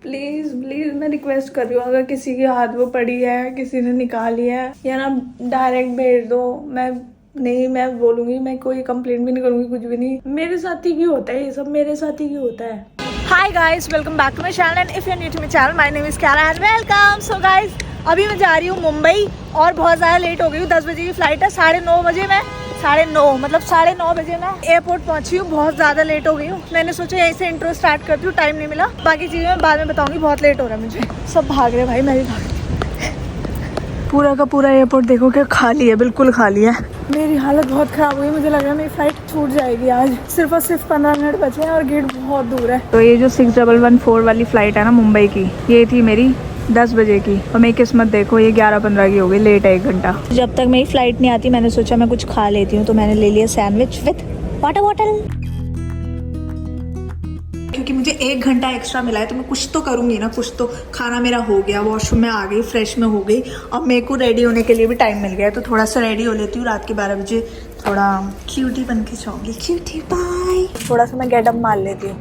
Please please मैं request कर रही हूँ, अगर किसी के हाथ वो पड़ी है, किसी ने निकाली है या ना डायरेक्ट भेज दो। मैं बोलूँगी, मैं कोई कंप्लेंट भी नहीं करूँगी, कुछ भी नहीं। मेरे साथ ही क्यों होता है ये सब, मेरे साथ ही क्यों होता है। Hi guys, welcome back to my channel and if you are new to my channel, my name is Kiara and welcome. So guys, अभी मैं जा रही हूँ मुंबई और बहुत ज़्यादा लेट हो गई हूँ। 10 बजे की फ़्लाइट है, 9:30 बजे मैं 9:30 बजे मैं एयरपोर्ट पहुंची हूँ। बहुत ज़्यादा लेट हो गई हूँ। मैंने सोचा यहीं से इंट्रो स्टार्ट करती हूँ, टाइम नहीं मिला। बाकी चीज़ें मैं बाद में बताऊँगी, बहुत लेट हो रहा है मुझे। सब भाग रहे भाई, मैं भी भाग रही। पूरा का पूरा एयरपोर्ट देखो क्या खाली है, बिल्कुल खाली है। मेरी हालत बहुत ख़राब हुई, मुझे लग रहा है मेरी फ़्लाइट छूट जाएगी आज। सिर्फ और सिर्फ 15 मिनट बचे हैं और गेट बहुत दूर है। तो ये जो 6114 वाली फ़्लाइट है ना मुंबई की, ये थी मेरी 10 बजे की और मेरी किस्मत देखो ये 11:15 की हो गई, लेट है 1 घंटा। जब तक मेरी फ़्लाइट नहीं आती मैंने सोचा मैं कुछ खा लेती हूँ, तो मैंने ले लिया सैंडविच विथ वाटर बॉटल। क्योंकि मुझे 1 घंटा एक्स्ट्रा मिला है तो मैं कुछ तो करूँगी ना, कुछ तो। खाना मेरा हो गया, वॉशरूम में आ गई, फ्रेश में हो गई। अब मेरे को रेडी होने के लिए भी टाइम मिल गया है, तो थोड़ा सा रेडी हो लेती हूँ। रात के 12 बजे थोड़ा क्यूटी बन के सोऊंगी। Cutie bye. थोड़ा सा मैं गेटअप मार लेती हूँ।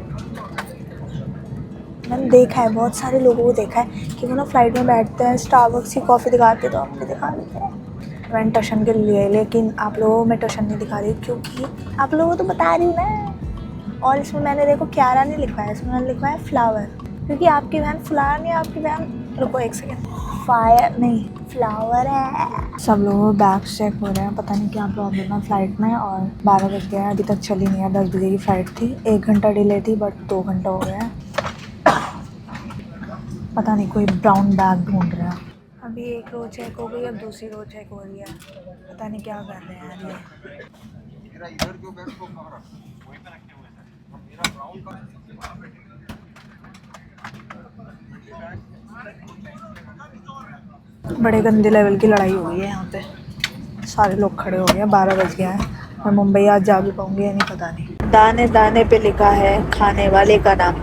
मैंने देखा है, बहुत सारे लोगों को देखा है कि वो ना फ्लाइट में बैठते हैं, स्टारबक्स की कॉफ़ी दिखाते हैं, तो हम भी दिखा देते हैं। मैंने टशन के लिए, लेकिन आप लोगों को मैं टशन नहीं दिखा रही क्योंकि आप लोगों को तो बता रही हूँ ना। और इसमें मैंने देखो क्यारा नहीं लिखवाया, इसमें मैंने लिखवाया फ्लावर, क्योंकि आपकी बहन फ्लावर नहीं, आपकी बहन, रुको एक सेकेंड, फायर नहीं फ्लावर है। सब लोगों को बैग्स चेक हो रहे हैं, पता नहीं क्या प्रॉब्लम है फ़्लाइट में। और 12 बज गए हैं, अभी तक चली नहीं है। 10 बजे की फ़्लाइट थी, 1 घंटा डिले थी, बट 2 घंटा हो गया है। पता नहीं कोई ब्राउन बैग ढूंढ रहा है। अभी एक रो चेक हो गई, अब दूसरी रो चेक हो रही है। पता नहीं क्या कर रहे हैं यार ये। बड़े गंदे लेवल की लड़ाई हो गई है यहाँ पे। सारे लोग खड़े हो गए हैं, 12 बज गया है। मैं मुंबई आज जा भी पाऊंगी या नहीं पता नहीं। दाने दाने पे लिखा है खाने वाले का नाम,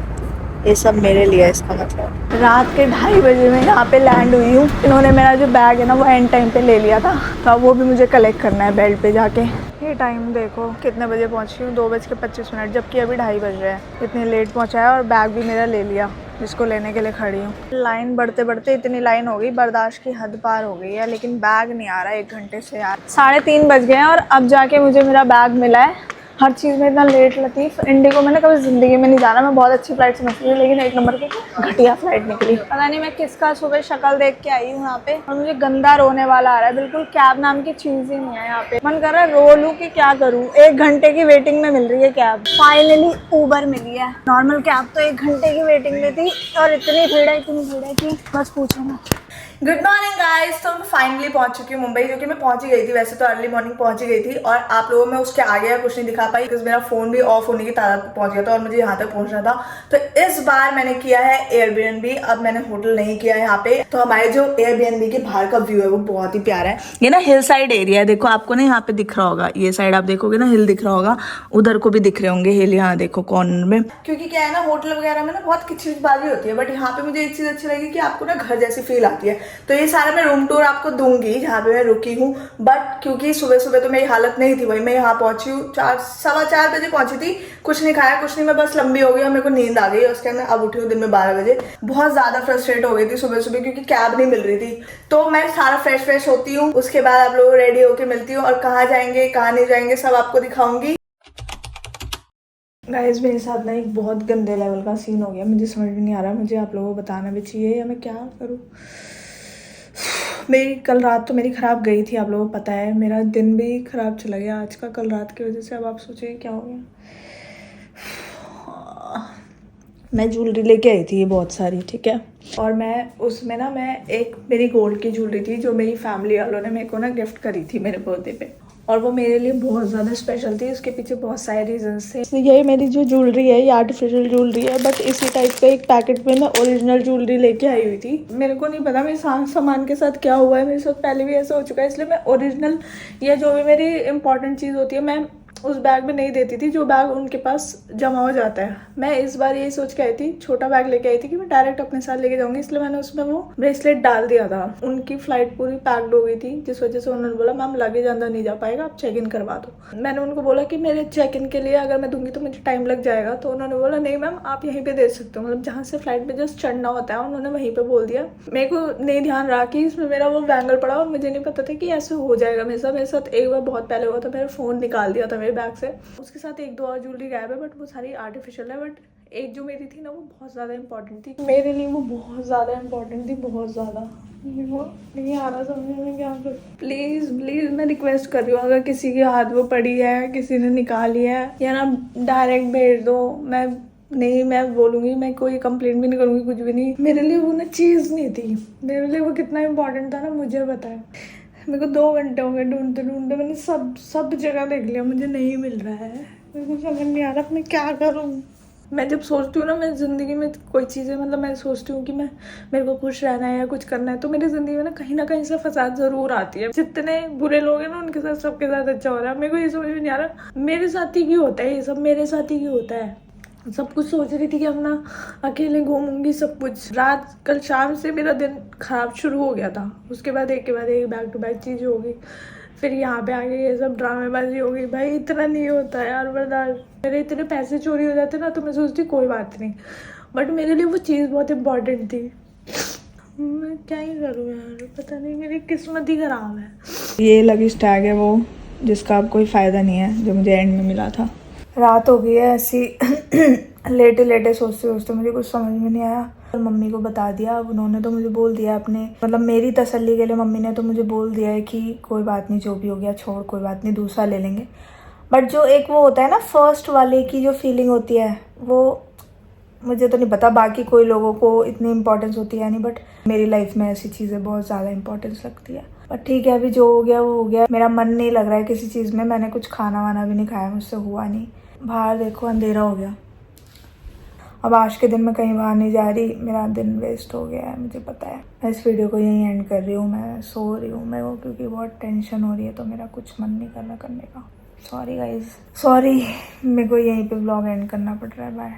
ये सब मेरे लिए है इसका मतलब। रात के 2:30 बजे मैं यहाँ पे लैंड हुई हूँ। इन्होंने मेरा जो बैग है ना वो एंड टाइम पे ले लिया था, तो अब वो भी मुझे कलेक्ट करना है बेल्ट पे जाके। ये टाइम देखो कितने बजे पहुँची हूँ, 2:25, जबकि अभी 2:30 बज रहे हैं। इतने लेट पहुँचा है और बैग भी मेरा ले लिया, जिसको लेने के लिए खड़ी हूँ। लाइन बढ़ते बढ़ते इतनी लाइन हो गई, बर्दाश्त की हद पार हो गई है, लेकिन बैग नहीं आ रहा 1 घंटे से यार। 3:30 बज गए हैं और अब जाके मुझे मेरा बैग मिला है। हर चीज़ में इतना लेट। लतीफ़, इंडिगो मैंने कभी ज़िंदगी में नहीं जाना, मैं बहुत अच्छी फ़्लाइट समझती हूँ, लेकिन 1 नंबर की घटिया फ़्लाइट निकली। पता नहीं मैं किसका सुबह शक्ल देख के आई हूँ यहाँ पे, और मुझे गंदा रोने वाला आ रहा है। बिल्कुल कैब नाम की चीज़ ही नहीं है यहाँ पे। मन कर रहा है रो लूँ कि क्या करूँ। 1 घंटे की वेटिंग में मिल रही है कैब, फाइनली ऊबर मिली है। नॉर्मल कैब तो 1 घंटे की वेटिंग में थी, और इतनी भीड़ है कि बस पूछो ना। गुड मॉर्निंग गाइस, तो मैं फाइनली पहुंच चुकी हूँ मुंबई, जो कि मैं पहुंच ही गई थी। वैसे तो अर्ली मॉर्निंग पहुंच ही गई थी, और आप लोगों में उसके आगे कुछ नहीं दिखा पाई बिकॉज मेरा फोन भी ऑफ होने की तादाद पे पहुंच गया था और मुझे यहाँ तक पहुंचना था। तो इस बार मैंने किया है एयरबीएनबी। अब मैंने होटल नहीं किया है यहाँ पे। तो हमारे जो एयरबीएनबी के बाहर का व्यू है वो बहुत ही प्यारा है। ये ना हिल साइड एरिया है, देखो आपको ना यहाँ पे दिख रहा होगा, ये साइड आप देखोगे ना हिल दिख रहा होगा, उधर को भी दिख रहे होंगे हिल, यहाँ देखो कॉर्नर में। क्योंकि क्या है ना, होटल वगैरह में ना बहुत किचकिचबाजी होती है, बट यहाँ पे मुझे एक चीज अच्छी लगी कि आपको ना घर जैसी फील आती है। तो ये सारा मैं रूम टूर आपको दूंगी जहाँ पे मैं रुकी हूँ, बट क्योंकि सुबह सुबह तो मेरी हालत नहीं थी, वही मैं यहाँ पहुंची हूँ 4:15 बजे पहुंची थी। कुछ नहीं खाया, कुछ नहीं, मैं बस लंबी हो गई और मेरे को नींद आ गई। उसके बाद मैं अब उठी हूँ दिन में 12 बजे। बहुत ज्यादा फ्रस्ट्रेट हो गई थी सुबह सुबह, क्योंकि कैब नहीं मिल रही थी। तो मैं सारा फ्रेश होती हूँ, उसके बाद आप लोग रेडी होके मिलती हूँ, और कहाँ जाएंगे कहाँ नहीं जाएंगे सब आपको दिखाऊंगी। गाइस, मेरे साथ ना एक बहुत गंदे लेवल का सीन हो गया, मुझे समझ में नहीं आ रहा। मुझे आप लोगों को बताना भी चाहिए या मैं क्या करूँ। मेरी कल रात तो मेरी ख़राब गई थी, आप लोगों को पता है। मेरा दिन भी ख़राब चला गया आज का, कल रात की वजह से। अब आप सोचिए क्या हो गया। मैं ज्वेलरी लेके आई थी बहुत सारी, ठीक है, और मैं एक मेरी गोल्ड की ज्वेलरी थी जो मेरी फैमिली वालों ने मेरे को ना गिफ्ट करी थी मेरे बर्थडे पे, और वो मेरे लिए बहुत ज़्यादा स्पेशल थी। उसके पीछे बहुत सारे रीजंस थे। ये मेरी जो ज्वेलरी है ये आर्टिफिशियल ज्वेलरी है, बट इसी टाइप का एक पैकेट में ना ओरिजिनल ज्वेलरी लेके आई हुई थी। मेरे को नहीं पता मेरे सामान के साथ क्या हुआ है, मेरे साथ पहले भी ऐसा हो चुका है, इसलिए मैं ओरिजिनल या जो भी मेरी इंपॉर्टेंट चीज़ होती है मैं उस बैग में नहीं देती थी जो बैग उनके पास जमा हो जाता है। मैं इस बार यही सोच के आई थी, छोटा बैग लेके आई थी कि मैं डायरेक्ट अपने साथ लेके जाऊंगी, इसलिए मैंने उसमें वो ब्रेसलेट डाल दिया था। उनकी फ्लाइट पूरी पैक्ड हो गई थी, जिस वजह से उन्होंने बोला मैम लगेज अंदर नहीं जा पाएगा, आप चेक इन करवा दो। मैंने उनको बोला कि मेरे चेक इन के लिए अगर मैं दूंगी तो मुझे टाइम लग जाएगा, तो उन्होंने बोला नहीं मैम आप यहीं पे दे सकते हो, मतलब जहाँ से फ्लाइट में जस्ट चढ़ना होता है उन्होंने वहीं पे बोल दिया। मेरे को नहीं ध्यान रहा कि इसमें मेरा वो बैंगल पड़ा और मुझे नहीं पता था कि ऐसे हो जाएगा मेरे साथ एक बार बहुत पहले हुआ था, मेरा फ़ोन निकाल दिया था मेरे बैग से। उसके साथ एक दो और ज्वेलरी गायब है, बट वो सारी आर्टिफिशियल है। बट एक जो मेरी थी ना वो बहुत ज़्यादा इंपॉर्टेंट थी मेरे लिए, वो बहुत ज़्यादा इंपॉर्टेंट थी, बहुत ज़्यादा। वो नहीं आ रहा समझ में क्या करूं। प्लीज़ प्लीज़ मैं रिक्वेस्ट कर रही हूँ, अगर किसी के हाथ वो पड़ी है, किसी ने निकाली है, या ना डायरेक्ट भेज दो। मैं बोलूँगी, मैं कोई कंप्लेंट भी नहीं करूँगी, कुछ भी नहीं। मेरे लिए वो ना चीज़ नहीं थी, मेरे लिए वो कितना इंपॉर्टेंट था ना मुझे पता है। मेरे को 2 घंटे हो गए ढूंढते ढूंढते, मैंने सब जगह देख लिया, मुझे नहीं मिल रहा है। मेरे को समझ नहीं आ रहा मैं क्या करूँ। मैं जब सोचती हूँ ना मैं ज़िंदगी में कोई चीज़ें, मतलब मैं सोचती हूँ कि मेरे को खुश रहना है या कुछ करना है, तो मेरी ज़िंदगी में ना कहीं से फसाद ज़रूर आती है। जितने बुरे लोग हैं ना उनके साथ सबके साथ अच्छा हो रहा है। मेरे को ये समझ में नहीं आ रहा मेरे साथ ही क्यों होता है ये सब, मेरे साथ ही क्यों होता है। सब कुछ सोच रही थी कि अब ना अकेले घूमूंगी सब कुछ। रात कल शाम से मेरा दिन खराब शुरू हो गया था, उसके बाद एक के बाद एक बैक टू बैक चीज़ होगी, फिर यहाँ पे आके ये सब ड्रामेबाजी हो गई। भाई इतना नहीं होता यार बर्दाश्त। मेरे इतने पैसे चोरी हो जाते ना तो मैं सोचती कोई बात नहीं, बट मेरे लिए वो चीज़ बहुत इम्पोर्टेंट थी। मैं क्या ही करूँ यार, पता नहीं मेरी किस्मत ही खराब है। ये लगेज टैग है वो जिसका अब कोई फ़ायदा नहीं है, जो मुझे एंड में मिला था। रात हो गई है ऐसी लेटे लेटे सोचते सोचते मुझे कुछ समझ में नहीं आया, और मम्मी को बता दिया। अब उन्होंने तो मुझे बोल दिया अपने, मतलब मेरी तसल्ली के लिए मम्मी ने तो मुझे बोल दिया है कि कोई बात नहीं, जो भी हो गया छोड़, कोई बात नहीं, दूसरा ले लेंगे। बट जो एक वो होता है ना फर्स्ट वाले की जो फीलिंग होती है, वो मुझे तो नहीं पता बाकी कोई लोगों को इतनी इंपॉर्टेंस होती है नहीं, बट मेरी लाइफ में ऐसी चीज़ें बहुत ज़्यादा इंपॉर्टेंस लगती है। पर ठीक है, अभी जो हो गया वो हो गया। मेरा मन नहीं लग रहा है किसी चीज़ में, मैंने कुछ खाना वाना भी नहीं खाया, मुझसे हुआ नहीं। बाहर देखो अंधेरा हो गया, अब आज के दिन मैं कहीं बाहर नहीं जा रही, मेरा दिन वेस्ट हो गया है, मुझे पता है। मैं इस वीडियो को यहीं एंड कर रही हूँ, मैं सो रही हूँ मेरे को, क्योंकि बहुत टेंशन हो रही है, तो मेरा कुछ मन नहीं कर रहा करने का। सॉरी गाइज, सॉरी, मेरे को यहीं पे व्लॉग एंड करना पड़ रहा है। बाय।